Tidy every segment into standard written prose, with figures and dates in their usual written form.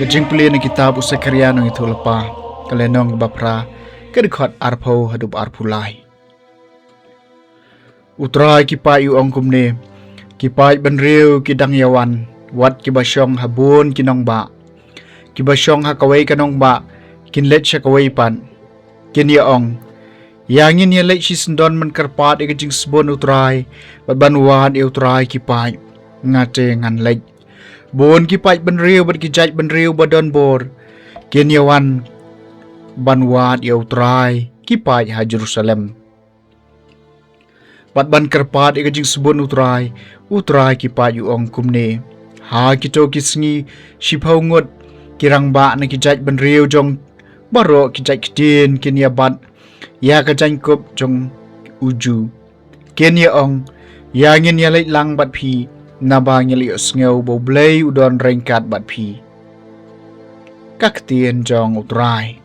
Kajing puli na kitab usai karya nang itu lepa kalenong bapra kedekot arpau hadup arpulai. Utrai kipai u ongkum ne kipai benriu kidang yawan wat kibasyong habun kinong ba kibasyong hakawai kanong ba kinlet syakawai pan kin yaong yangin ya lek si sendon menkerpat e kajing sebon utrai bat banwan e utrai kipai ngate ngan lek bon kipai benriu bat kijaj benriu badon bor kin yawan banwan e utrai kipai ha Jerusalem bat ban kerpat e kajing sebon utrai kipai u ongkum ne ha kito kisngi sipau ngot kirang ba na kijaj benriu jong baro kijaj kitin kin ya bat ya kajang kup jong uju ken ya ong ya ngin ya leit lang bat phi na ba ngeli osngeu bo blei udon rengkat bat phi kak tien jong utrai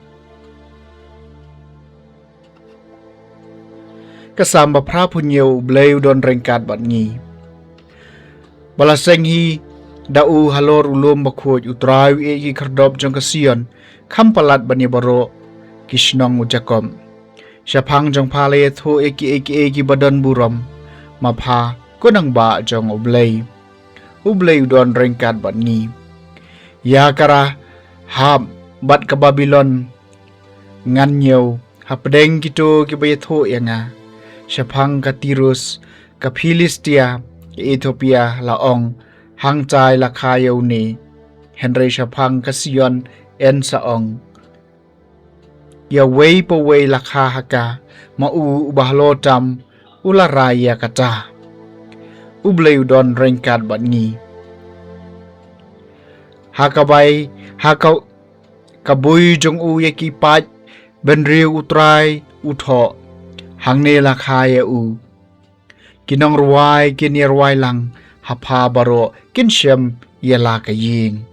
kasamba pra punyeu blei udon rengkat bat ngi balaseng hi dau halor ulum bakhoj utrai e ki kardop jong kasion kampalat bani baro kishnong ujakom Syapang jong pale thu eki badan buram mapha konang ba jong ublei udon rengkat bat ni ya kara hab bat ke Babylon ngan nyeu hapdeng kito ki bayatho yanga syapang ka Tirus ka Philistia Ethiopia laong hangcai la khayau ni Henry syapang ka Sion en saong ya wei po wei lakha haka mau bahlo tam ularaya kata ublei udon rengkat bat ngi hakabai hakau kabui jong u yaki pat benriu utrai utho hangne lakha ya u kinong ruai kinir ruai lang hapa baro kinshem yela ka ying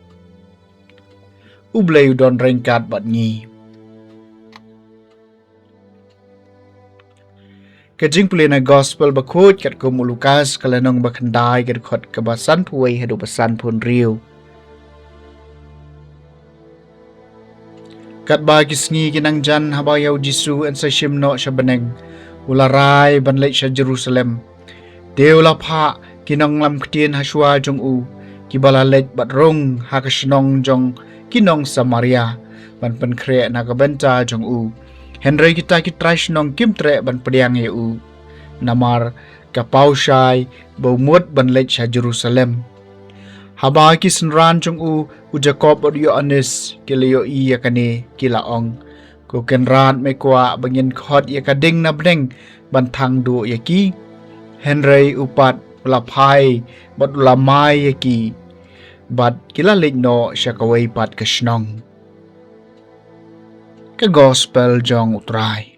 ublei udon rengkat bat ngi Kajing puli na gospel bakut kat ko Lukas kalanong bakandai kat kot kabasan puway hadu basan pun riu. Kat bagi sngi kinang jan habayaw Jisu en sa shimno siya baneng ularay banlay siya Jerusalem. Deo lapha kinang lam ktien haswa jong u kibalalet batrong hakasnong jong kinong Samaria ban pankre nakabenta jong u. Henry kita kitrash nong kimtre ban pediang eu namar kapausai baumut ban lech sa Jerusalem haba kisenran jong u Jacob od Yohanes kileo iya kane kilaong ko kenran me kwa bangin khot ya kading na bdeng ban thang do yaki Henry upat lapai bat lamai yaki bat kilalek no syakawai pat kasnong ka gospel jong utrai